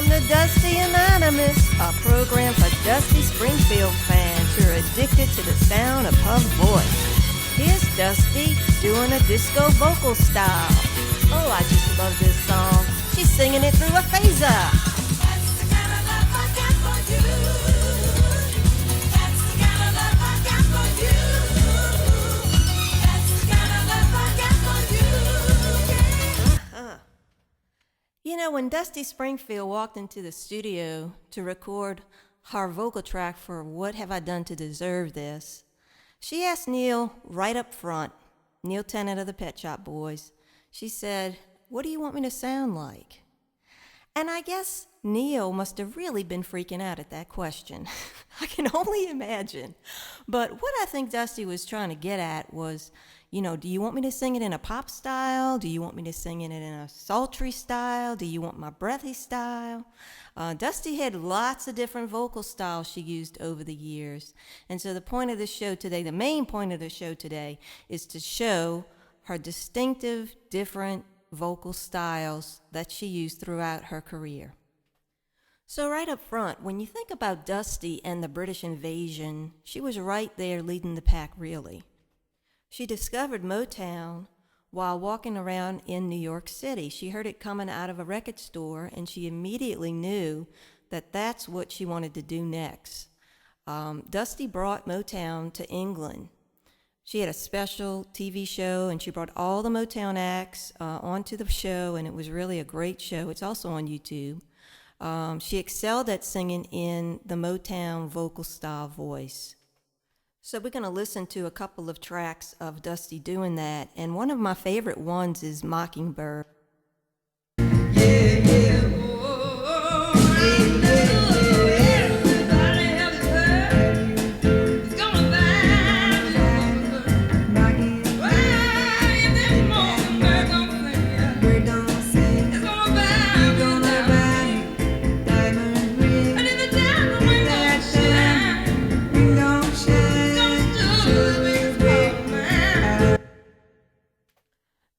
Welcome to Dusty Anonymous, a program for Dusty Springfield fans who are addicted to the sound of her voice. Here's Dusty doing a disco vocal style. Oh, I just love this song. She's singing it through a phaser. You know, when Dusty Springfield walked into the studio to record her vocal track for What Have I Done to Deserve This, she asked Neil right up front, Neil Tennant of the Pet Shop Boys, she said, "What do you want me to sound like?" And I guess Neil must have really been freaking out at that question. I can only imagine. But what I think Dusty was trying to get at was, you know, do you want me to sing it in a pop style? Do you want me to sing it in a sultry style? Do you want my breathy style? Dusty had lots of different vocal styles she used over the years. And so the point of the show today, the main point of the show today, is to show her distinctive, different vocal styles that she used throughout her career. So right up front, when you think about Dusty and the British invasion, she was right there leading the pack, really. She discovered Motown while walking around in New York City. She heard it coming out of a record store, and she immediately knew that that's what she wanted to do next. Dusty brought Motown to England. She had a special TV show, and she brought all the Motown acts onto the show, and it was really a great show. It's also on YouTube. She excelled at singing in the Motown vocal style voice. So we're going to listen to a couple of tracks of Dusty doing that, and one of my favorite ones is Mockingbird.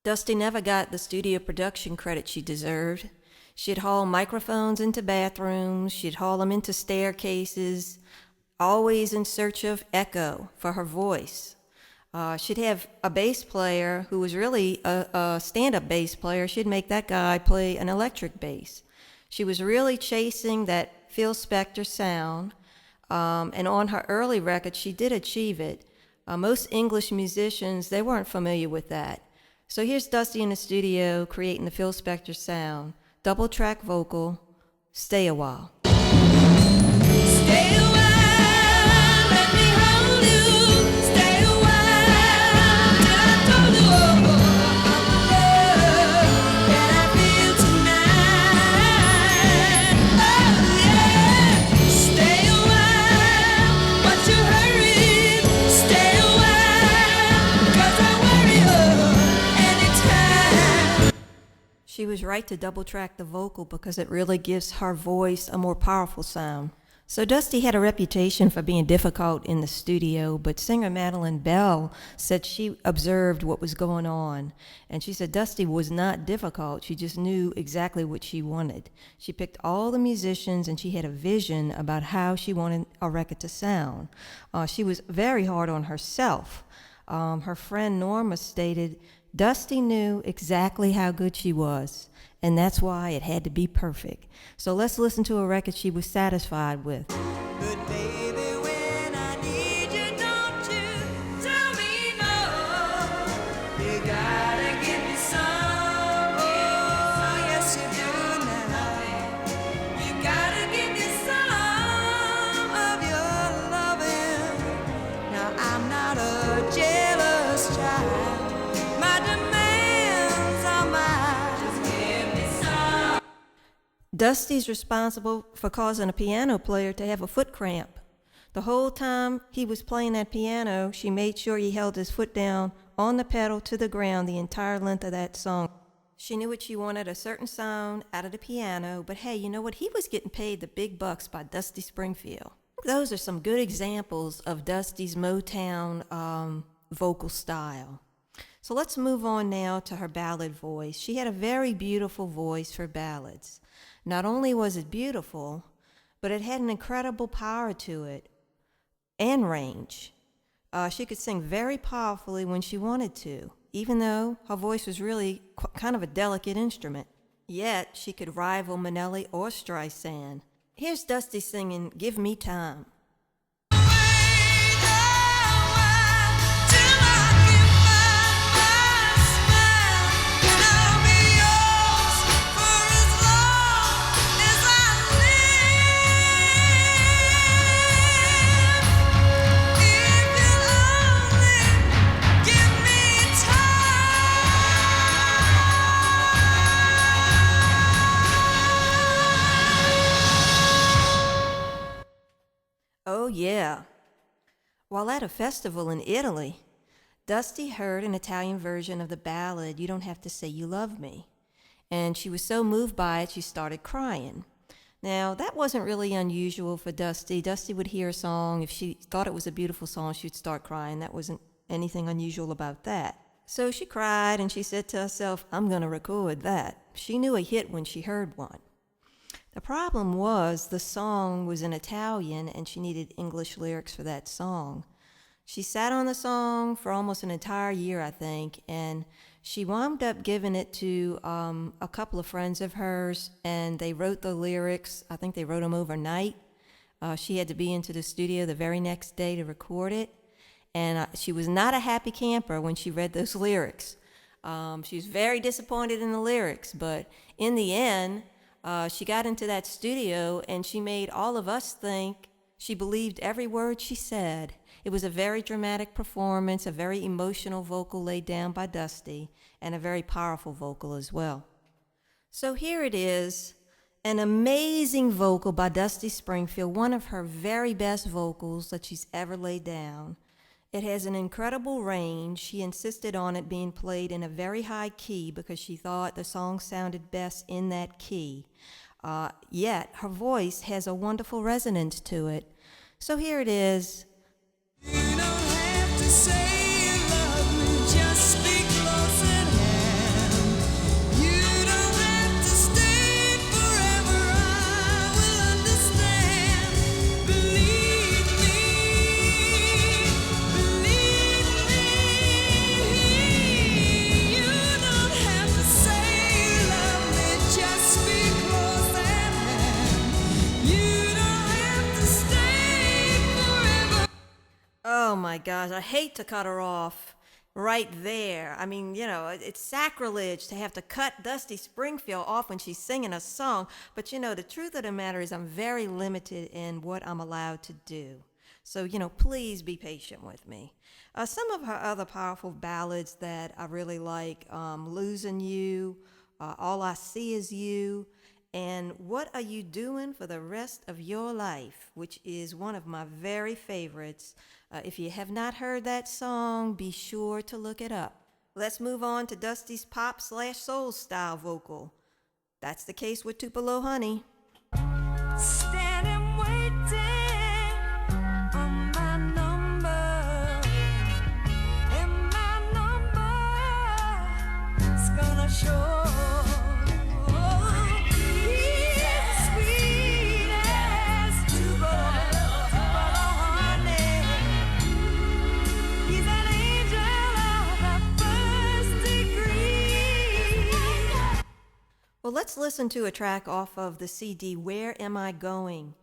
Dusty never got the studio production credit she deserved. She'd haul microphones into bathrooms, she'd haul them into staircases, always in search of echo for her voice. She'd have a bass player who was really a stand-up bass player. She'd make that guy play an electric bass. She was really chasing that Phil Spector sound, and on her early records, she did achieve it. Most English musicians, they weren't familiar with that. So here's Dusty in the studio creating the Phil Spector sound. Double track vocal, Stay a While. Stay a while, let me hold you. Stay a while, till I told you all the love that I feel tonight. Oh yeah, stay a while, but you hurry. Stay a while, 'cause I worry. She was right to double track the vocal because it really gives her voice a more powerful sound. So Dusty had a reputation for being difficult in the studio, but singer Madeline Bell said she observed what was going on. And she said Dusty was not difficult, she just knew exactly what she wanted. She picked all the musicians and she had a vision about how she wanted a record to sound. She was very hard on herself. Her friend Norma stated, Dusty knew exactly how good she was, and that's why it had to be perfect. So let's listen to a record she was satisfied with. But baby, when I need you, don't you tell me no. You gotta give me some. Oh, yes you do now. You gotta give me some of your loving. Now I'm not a jealous child. Dusty's responsible for causing a piano player to have a foot cramp. The whole time he was playing that piano, she made sure he held his foot down on the pedal to the ground the entire length of that song. She knew what she wanted, a certain sound out of the piano, but hey, you know what? He was getting paid the big bucks by Dusty Springfield. Those are some good examples of Dusty's Motown vocal style. So let's move on now to her ballad voice. She had a very beautiful voice for ballads. Not only was it beautiful, but it had an incredible power to it and range. She could sing very powerfully when she wanted to, even though her voice was really kind of a delicate instrument. Yet, she could rival Minnelli or Streisand. Here's Dusty singing Give Me Time. Oh, yeah. While at a festival in Italy, Dusty heard an Italian version of the ballad, You Don't Have to Say You Love Me. And she was so moved by it, she started crying. Now, that wasn't really unusual for Dusty. Dusty would hear a song. If she thought it was a beautiful song, she'd start crying. That wasn't anything unusual about that. So she cried and she said to herself, I'm going to record that. She knew a hit when she heard one. The problem was the song was in Italian and she needed English lyrics for that song. She sat on the song for almost an entire year, I think, and she wound up giving it to a couple of friends of hers, and they wrote the lyrics. I think they wrote them overnight. She had to be into the studio the very next day to record it, and she was not a happy camper when she read those lyrics. She was very disappointed in the lyrics, but in the end, she got into that studio and she made all of us think she believed every word she said. It was a very dramatic performance, a very emotional vocal laid down by Dusty, and a very powerful vocal as well. So here it is, an amazing vocal by Dusty Springfield, one of her very best vocals that she's ever laid down. It has an incredible range. She insisted on it being played in a very high key because she thought the song sounded best in that key. Yet, her voice has a wonderful resonance to it. So here it is. You don't have to say you love me, just be close at hand. You don't have to stay forever, I will understand. Believe me, you don't have to say you love me, just be close at hand. You don't have to stay forever. Oh my gosh, I hate to cut her off right there. I mean, it's sacrilege to have to cut Dusty Springfield off when she's singing a song. But the truth of the matter is I'm very limited in what I'm allowed to do. So, please be patient with me. Some of her other powerful ballads that I really like, Losing You, All I See Is You, and What Are You Doing for the Rest of Your Life, which is one of my very favorites. If you have not heard that song, be sure to look it up. Let's move on to Dusty's pop/soul style vocal. That's the case with Tupelo Honey. Standing waiting on my number, and my number's gonna show. Sweet as Tupelo honey. He's an angel of the first degree. Well, let's listen to a track off of the CD, Where Am I Going?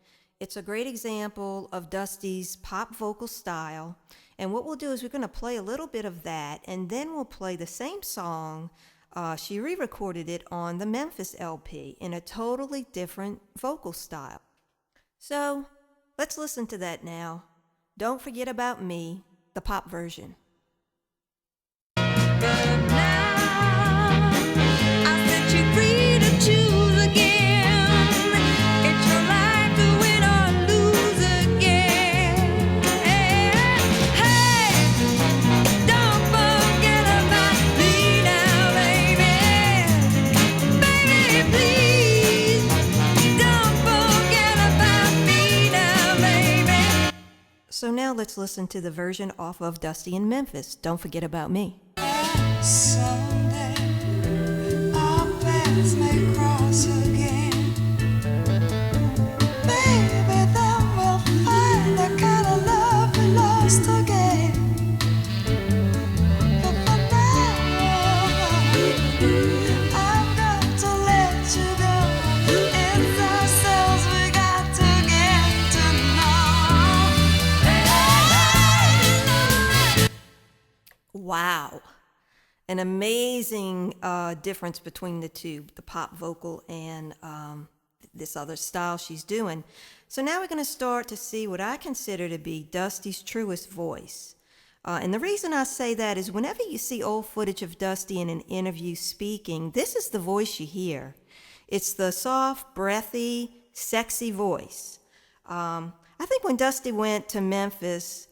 It's a great example of Dusty's pop vocal style. And what we'll do is we're going to play a little bit of that, and then we'll play the same song. She re-recorded it on the Memphis LP in a totally different vocal style. So let's listen to that now. Don't Forget About Me, the pop version. But now I set you free to choose again. It's your life to win or lose again. Hey, don't forget about me now, baby. Baby, please, don't forget about me now, baby. So now let's listen to the version off of Dusty in Memphis, Don't Forget About Me. Someday our paths may cross again. Wow. An amazing difference between the two, the pop vocal and this other style she's doing. So now we're going to start to see what I consider to be Dusty's truest voice. And the reason I say that is whenever you see old footage of Dusty in an interview speaking, this is the voice you hear. It's the soft, breathy, sexy voice. I think when Dusty went to Memphis,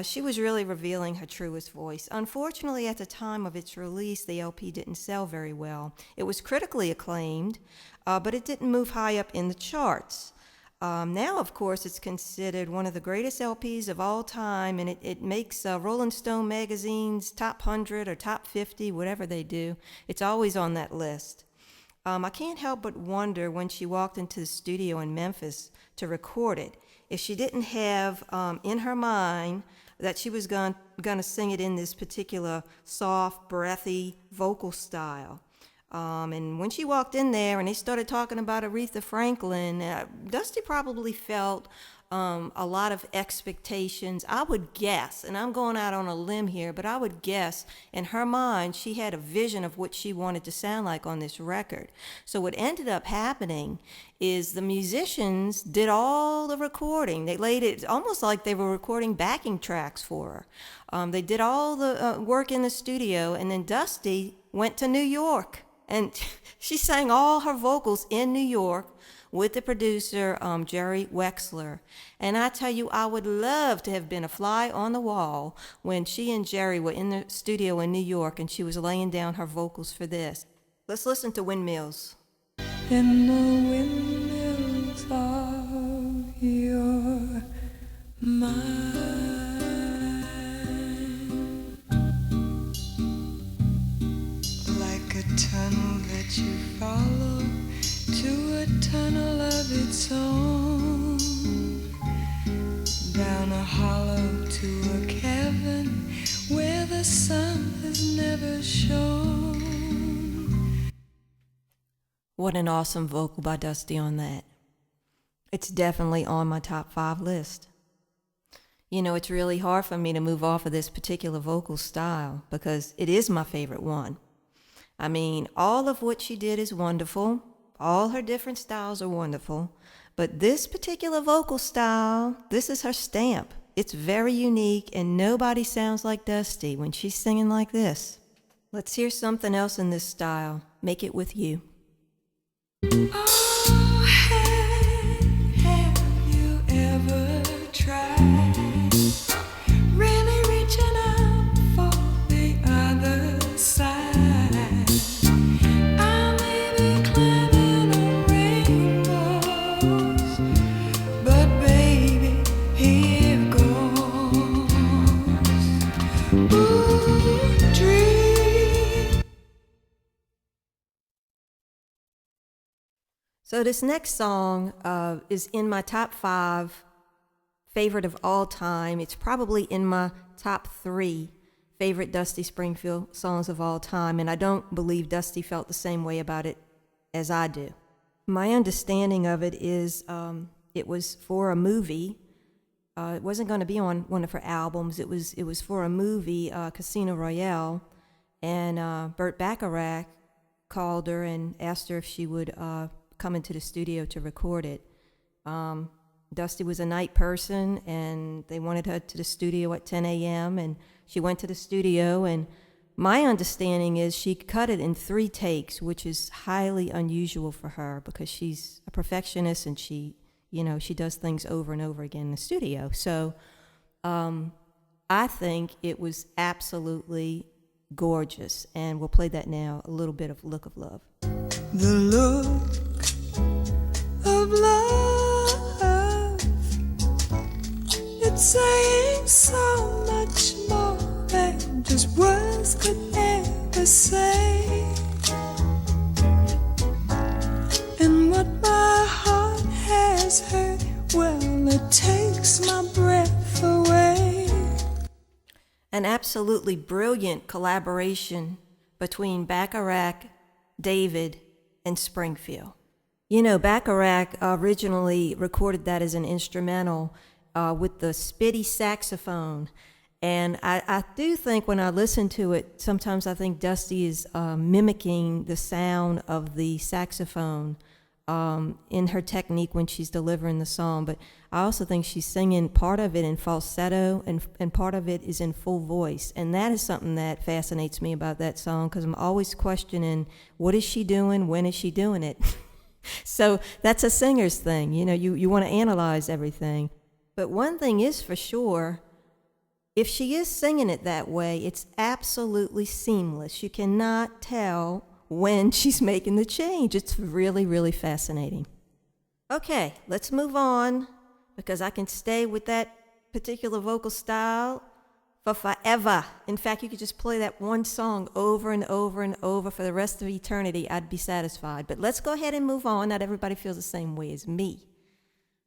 she was really revealing her truest voice. Unfortunately, at the time of its release, the LP didn't sell very well. It was critically acclaimed, but it didn't move high up in the charts. Now, of course, it's considered one of the greatest LPs of all time, and it makes Rolling Stone magazine's top 100 or top 50, whatever they do. It's always on that list. I can't help but wonder when she walked into the studio in Memphis to record it, if she didn't have in her mind that she was going to sing it in this particular soft, breathy vocal style. And when she walked in there and they started talking about Aretha Franklin, Dusty probably felt a lot of expectations. I would guess, and I'm going out on a limb here, but I would guess in her mind she had a vision of what she wanted to sound like on this record. So what ended up happening is the musicians did all the recording. They laid it almost like they were recording backing tracks for her. They did all the work in the studio, and then Dusty went to New York. And she sang all her vocals in New York with the producer, Jerry Wexler. And I tell you, I would love to have been a fly on the wall when she and Jerry were in the studio in New York and she was laying down her vocals for this. Let's listen to Windmills. In the windmills of your mind, like a tunnel that you follow to a tunnel of its own, down a hollow to a cavern where the sun has never shone. What an awesome vocal by Dusty on that. It's definitely on my top 5 list. You know, it's really hard for me to move off of this particular vocal style because it is my favorite one. I mean, all of what she did is wonderful. All her different styles are wonderful. But this particular vocal style, this is her stamp. It's very unique, and nobody sounds like Dusty when she's singing like this. Let's hear something else in this style. Make It With You. Oh, have you ever tried really reaching out for the other side? I may be climbing on rainbows, but baby, here goes. Ooh, dream. So this next song is in my top 5 favorite of all time. It's probably in my top 3 favorite Dusty Springfield songs of all time, and I don't believe Dusty felt the same way about it as I do. My understanding of it is it was for a movie. It wasn't going to be on one of her albums. It was for a movie, Casino Royale, and Burt Bacharach called her and asked her if she would come into the studio to record it. Dusty was a night person, and they wanted her to the studio at 10 a.m., and she went to the studio, and my understanding is she cut it in 3 takes, which is highly unusual for her because she's a perfectionist and she does things over and over again in the studio. So I think it was absolutely gorgeous, and we'll play that now, a little bit of Look of Love. The look of love, it's saying so much more than just words could ever say. And what my heart has heard, well, it takes my breath away. An absolutely brilliant collaboration between Bacharach, David, and Springfield. You know, Bacharach originally recorded that as an instrumental with the spitty saxophone, And I do think when I listen to it, sometimes I think Dusty is mimicking the sound of the saxophone in her technique when she's delivering the song. But I also think she's singing part of it in falsetto and part of it is in full voice. And that is something that fascinates me about that song, because I'm always questioning, what is she doing? When is she doing it? So that's a singer's thing. You know, you want to analyze everything. But one thing is for sure, if she is singing it that way, it's absolutely seamless. You cannot tell when she's making the change. It's really, really fascinating. Okay, let's move on, because I can stay with that particular vocal style for forever. In fact, you could just play that one song over and over and over for the rest of eternity. I'd be satisfied. But let's go ahead and move on. Not everybody feels the same way as me.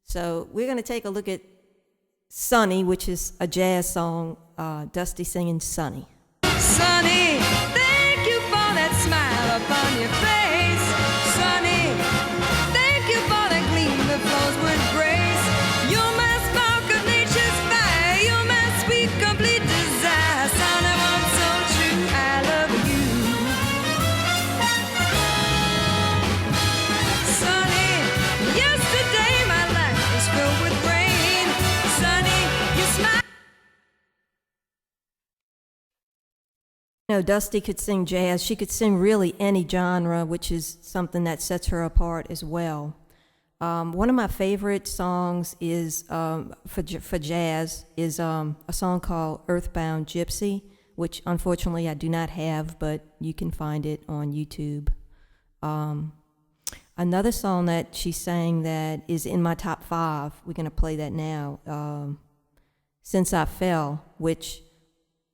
So we're going to take a look at Sunny, which is a jazz song, Dusty singing Sunny. Sunny, thank you for that smile upon your face. Sunny, thank you for that gleam that flows with grace. You're my spark of nature's fire. You're my sweet, complete desire. Sunny, I'm so true, I love you. Sunny, yesterday my life was filled with rain. Sunny, you smile. You know, Dusty could sing jazz. She could sing really any genre, which is something that sets her apart as well. One of my favorite songs is for jazz is a song called Earthbound Gypsy, which unfortunately I do not have, but you can find it on YouTube. Another song that she sang that is in my top 5, we're going to play that now, Since I Fell, which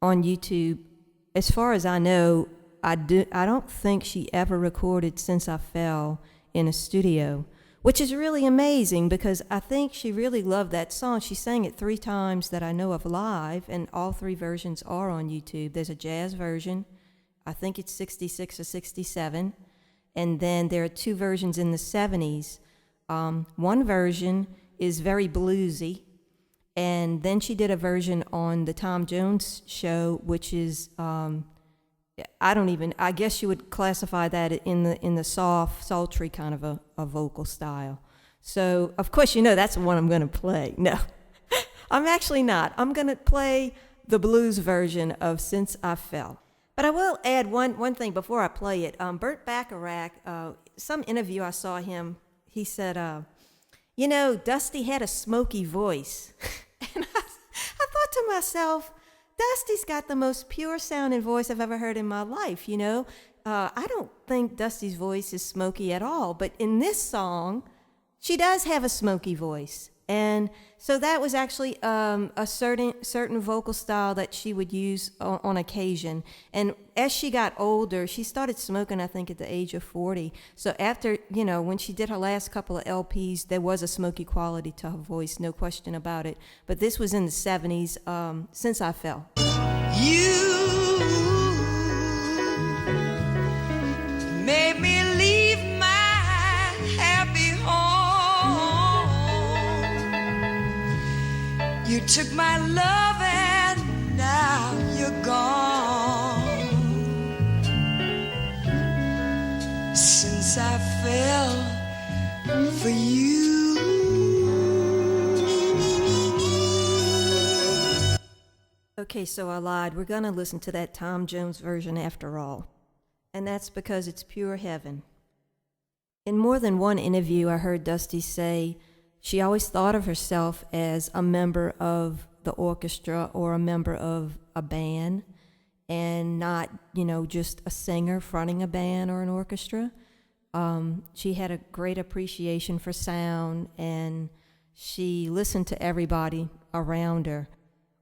on YouTube, as far as I know, I don't think she ever recorded Since I Fell in a studio, which is really amazing because I think she really loved that song. She sang it 3 times that I know of live, and all 3 versions are on YouTube. There's a jazz version, I think it's 66 or 67, and then there are 2 versions in the 70s. One version is very bluesy, and then she did a version on the Tom Jones show, which is, I guess you would classify that in the soft, sultry kind of a vocal style. So, of course, you know that's the one I'm going to play. No, I'm actually not. I'm going to play the blues version of Since I Fell. But I will add one thing before I play it. Burt Bacharach, some interview I saw him, he said, you know, Dusty had a smoky voice. And I thought to myself, Dusty's got the most pure sounding voice I've ever heard in my life, you know. I don't think Dusty's voice is smoky at all, but in this song, she does have a smoky voice. And so that was actually a certain vocal style that she would use on occasion. And as she got older, she started smoking, I think, at the age of 40. So after, you know, when she did her last couple of LPs, there was a smoky quality to her voice, no question about it. But this was in the 70s, Since I Fell. You made me leave my happy home. You took my love and now you're gone. Since I fell for you. Okay, so I lied. We're going to listen to that Tom Jones version after all. And that's because it's pure heaven. In more than one interview, I heard Dusty say she always thought of herself as a member of the orchestra or a member of a band and not, you know, just a singer fronting a band or an orchestra. She had a great appreciation for sound, and she listened to everybody around her.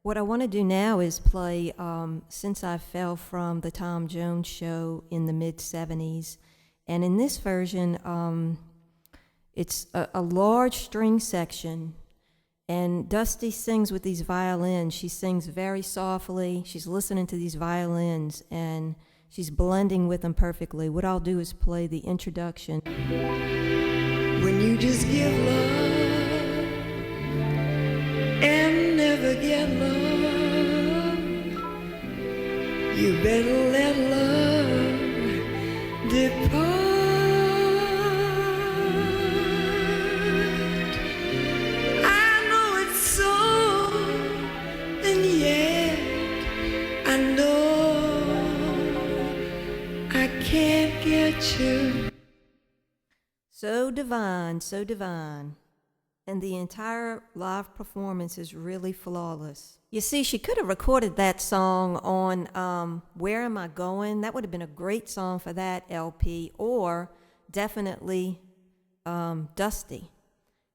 What I want to do now is play Since I Fell from the Tom Jones show in the mid-70s. And in this version, it's a large string section, and Dusty sings with these violins. She sings very softly. She's listening to these violins, and she's blending with them perfectly. What I'll do is play the introduction. When you just give love and never get love, You better let love depart. I know it's so, and yet I know I can't get you. So divine, so divine. And the entire live performance is really flawless. You see, she could have recorded that song on Where Am I Going? That would have been a great song for that LP, or definitely Dusty.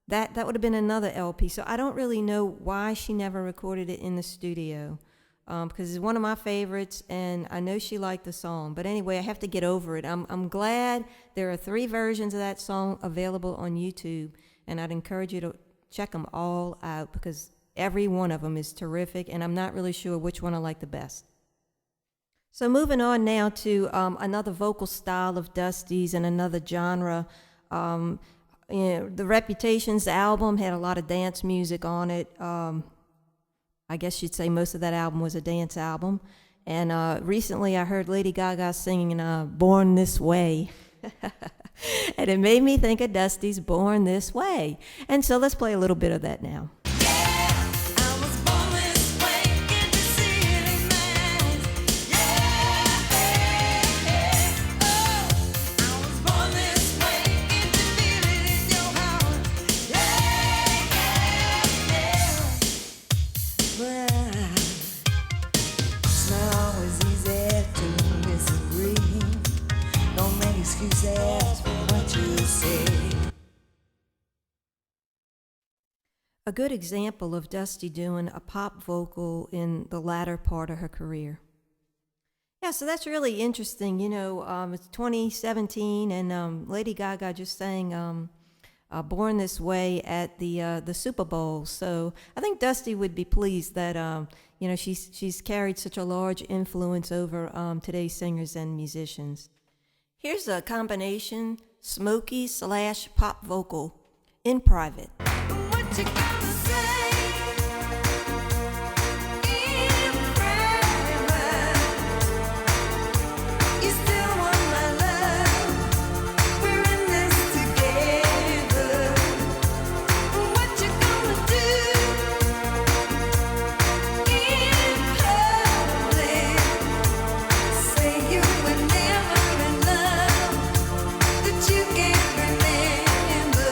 That would have been another LP. So I don't really know why she never recorded it in the studio, because it's one of my favorites, and I know she liked the song. But anyway, I have to get over it. I'm glad there are 3 versions of that song available on YouTube, and I'd encourage you to check them all out because every one of them is terrific, and I'm not really sure which one I like the best. So moving on now to another vocal style of Dusty's and another genre. The Reputations album had a lot of dance music on it. I guess you'd say most of that album was a dance album. And recently I heard Lady Gaga singing Born This Way. And it made me think of Dusty's Born This Way. And so let's play a little bit of that now. A good example of Dusty doing a pop vocal in the latter part of her career. Yeah, so that's really interesting. You know, it's 2017, and Lady Gaga just sang "Born This Way" at the Super Bowl. So I think Dusty would be pleased that you know she's carried such a large influence over today's singers and musicians. Here's a combination Smoky/pop vocal in private. What you gonna say in private? You still want my love? We're in this together. What you gonna do in public? Say you were never in love, that you can't remember.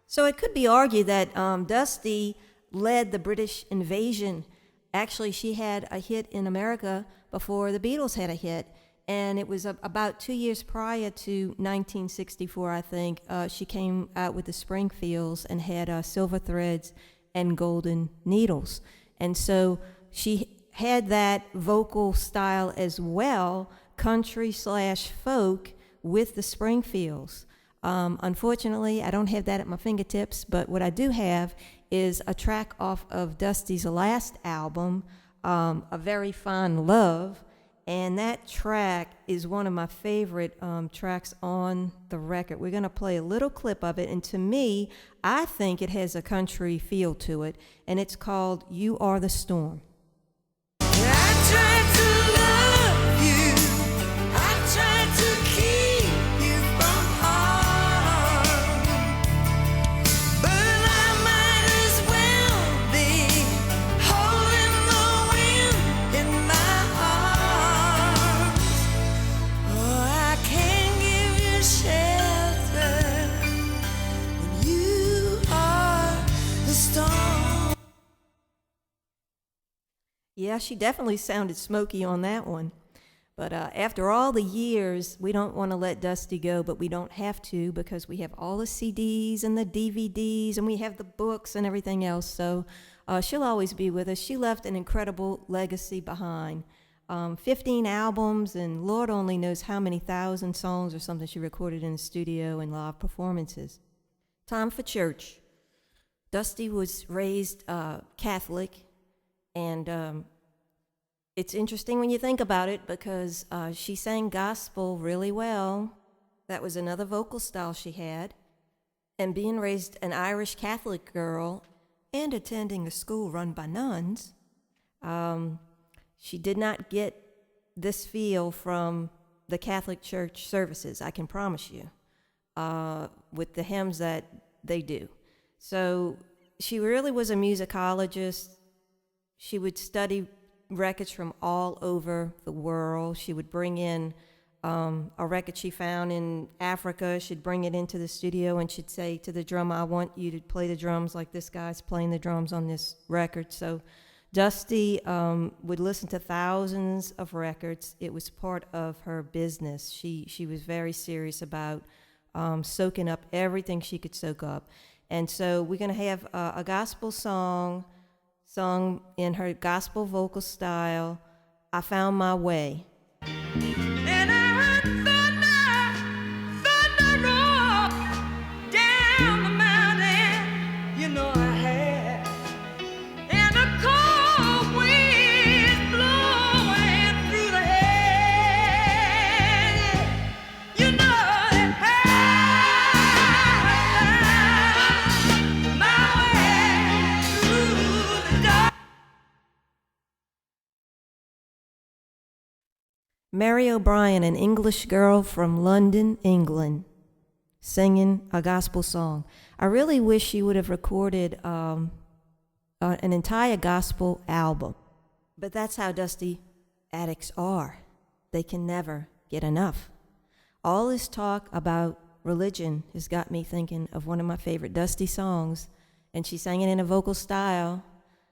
So it could be argued that Dusty led the British invasion. Actually, she had a hit in America before the Beatles had a hit, and it was about 2 years prior to 1964, I think. She came out with the Springfields and had Silver Threads and Golden Needles. And so she had that vocal style as well, country/folk with the Springfields. Unfortunately, I don't have that at my fingertips, but what I do have is a track off of Dusty's last album, A Very Fine Love, and that track is one of my favorite tracks on the record. We're going to play a little clip of it, and to me, I think it has a country feel to it, and it's called You Are the Storm. I tried to love you, I tried to keep you from harm, but I might as well be holding the wind in my arms. Oh, I can't give you shelter when you are the storm. Yeah, she definitely sounded smoky on that one. But after all the years, we don't want to let Dusty go, but we don't have to because we have all the CDs and the DVDs and we have the books and everything else. So she'll always be with us. She left an incredible legacy behind. 15 albums and Lord only knows how many thousand songs or something she recorded in the studio and live performances. Time for church. Dusty was raised Catholic, and it's interesting when you think about it because she sang gospel really well. That was another vocal style she had. And being raised an Irish Catholic girl and attending a school run by nuns, She did not get this feel from the Catholic Church services, I can promise you, with the hymns that they do. So she really was a musicologist. She would study records from all over the world. She would bring in a record she found in Africa. She'd bring it into the studio and she'd say to the drummer, I want you to play the drums like this guy's playing the drums on this record. So Dusty would listen to thousands of records. It was part of her business. She was very serious about soaking up everything she could soak up. And so we're going to have a gospel song sung in her gospel vocal style, I Found My Way. And I heard thunder roar down the mountain, you know I had. And a cold wind blowing through the hair, you know I found my way through the dark. Mary O'Brien, an English girl from London, England, singing a gospel song. I really wish she would have recorded an entire gospel album. But that's how Dusty addicts are. They can never get enough. All this talk about religion has got me thinking of one of my favorite Dusty songs, and she sang it in a vocal style,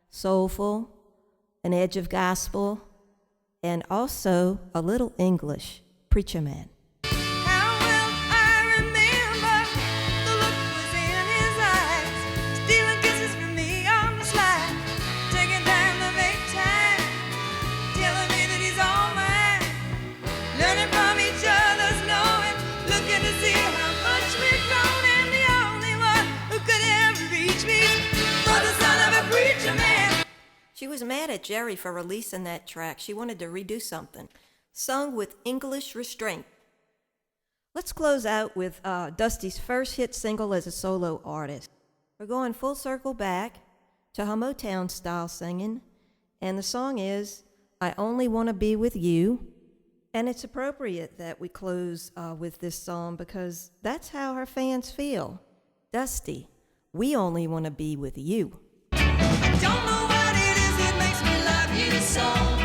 soulful, an edge of gospel, and also a little English, Preacher Man. How well I remember the look was in his eyes, stealing kisses from me on the slide, taking time to make time, telling me that he's all mine, learning from each other's knowing, looking to see how much we've grown, and the only one who could ever reach me was the son of a preacher man. She was mad at Jerry for releasing that track. She wanted to redo something. Sung with English restraint. Let's close out with Dusty's first hit single as a solo artist. We're going full circle back to her Motown style singing, and the song is I Only Want to Be With You. And it's appropriate that we close with this song because that's how her fans feel. Dusty, we only want to be with you. I don't know what it is that makes me love you so.